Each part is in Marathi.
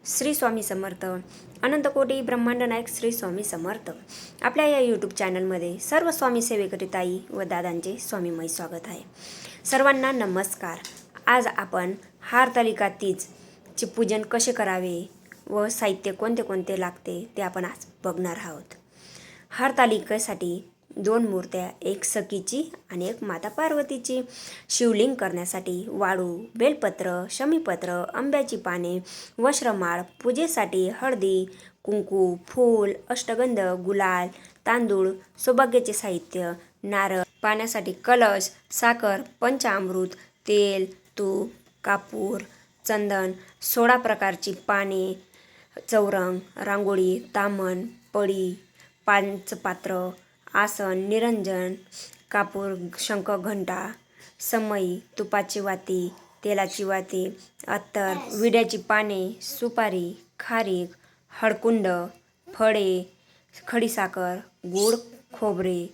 श्री स्वामी समर्थ. अनंतकोटी ब्रह्मांड नायक श्री स्वामी समर्थ. आपल्या या यूट्यूब चॅनलमध्ये सर्व स्वामी सेवेकरी ताई व दादांचे स्वामीमय स्वागत आहे. सर्वांना नमस्कार. आज आपण हरतालिका तीजचे पूजन कसे करावे व साहित्य कोणते कोणते लागते ते आपण आज बघणार आहोत. हरतालिकेसाठी 2 मूर्त्या, एक सखीची आणि एक माता पार्वतीची. शिवलिंग करण्यासाठी वाळू, बेलपत्र, शमीपत्र, आंब्याची पाने, वस्त्रमाळ, पूजेसाठी हळदी, कुंकू, फूल, अष्टगंध, गुलाल, तांदूळ, सौभाग्याचे साहित्य, नारळ, पाण्यासाठी कलश, साखर, पंचामृत, तेल, तूप, कापूर, चंदन, 16 प्रकारची पाने, चौरंग, रांगोळी, तामण, पळी, पानपात्र, आसन, निरंजन, कापूर, शंख, घंटा, समई, तुपाची वाती, तेलाची वाती, अत्तर, विड्याची पाने, सुपारी, खारीक, हळकुंड, फळे, खडीसाखर, गूळ, खोबरे,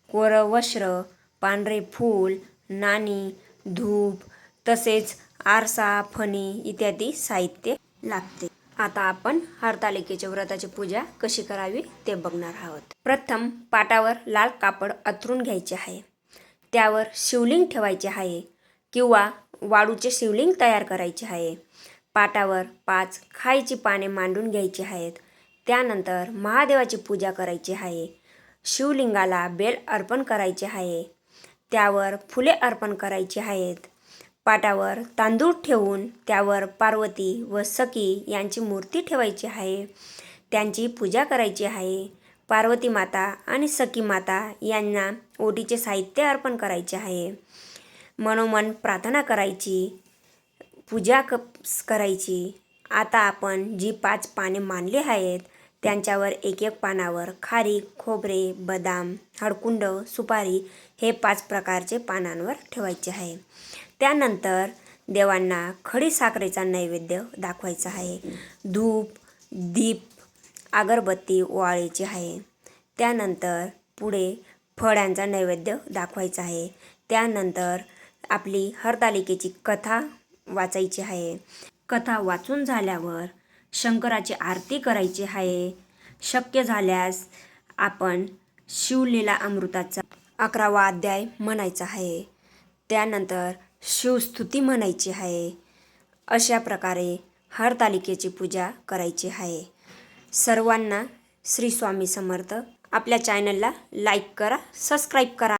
कोरं वस्त्र, पांढरे फूल, नाणी, धूप तसेच आरसा, फणी इत्यादी साहित्य लागते. आता आपण हरतालिकेच्या व्रताची पूजा कशी करावी ते बघणार आहोत. प्रथम पाटावर लाल कापड अंथरून घ्यायचे आहे. त्यावर शिवलिंग ठेवायचे आहे किंवा वाळूचे शिवलिंग तयार करायचे आहे. पाटावर 5 खायची पाने मांडून घ्यायची आहेत. त्यानंतर महादेवाची पूजा करायची आहे. शिवलिंगाला बेल अर्पण करायचे आहे. त्यावर फुले अर्पण करायची आहेत. पाटावर तांदूळ ठेवून त्यावर पार्वती व सखी यांची मूर्ती ठेवायची आहे. त्यांची पूजा करायची आहे. पार्वती माता आणि सखी माता यांना ओटीचे साहित्य अर्पण करायचे आहे. मनोमन प्रार्थना करायची, पूजा करायची. आता आपण जी 5 पाने मांडली आहेत त्यांच्यावर एक पानावर खारीक, खोबरे, बदाम, हळकुंड, सुपारी हे 5 प्रकारचे पानांवर ठेवायचे आहे. त्यानंतर देवांना खडी साखरेचा नैवेद्य दाखवायचा आहे. धूप, दीप, अगरबत्ती ओवाळायची आहे. त्यानंतर पुढे फळांचा नैवेद्य दाखवायचा आहे. त्यानंतर आपली हरतालिकेची कथा वाचायची आहे. कथा वाचून झाल्यावर शंकराची आरती करायची आहे. शक्य झाल्यास आपण शिवलीला अमृताचा 11वा अध्याय म्हणायचा आहे. त्यानंतर शिवस्तुती म्हणायची आहे. अशा प्रकारे हरतालिकेची पूजा करायची आहे. सर्वांना श्री स्वामी समर्थ. आपल्या चॅनलला लाईक करा, सबस्क्राईब करा.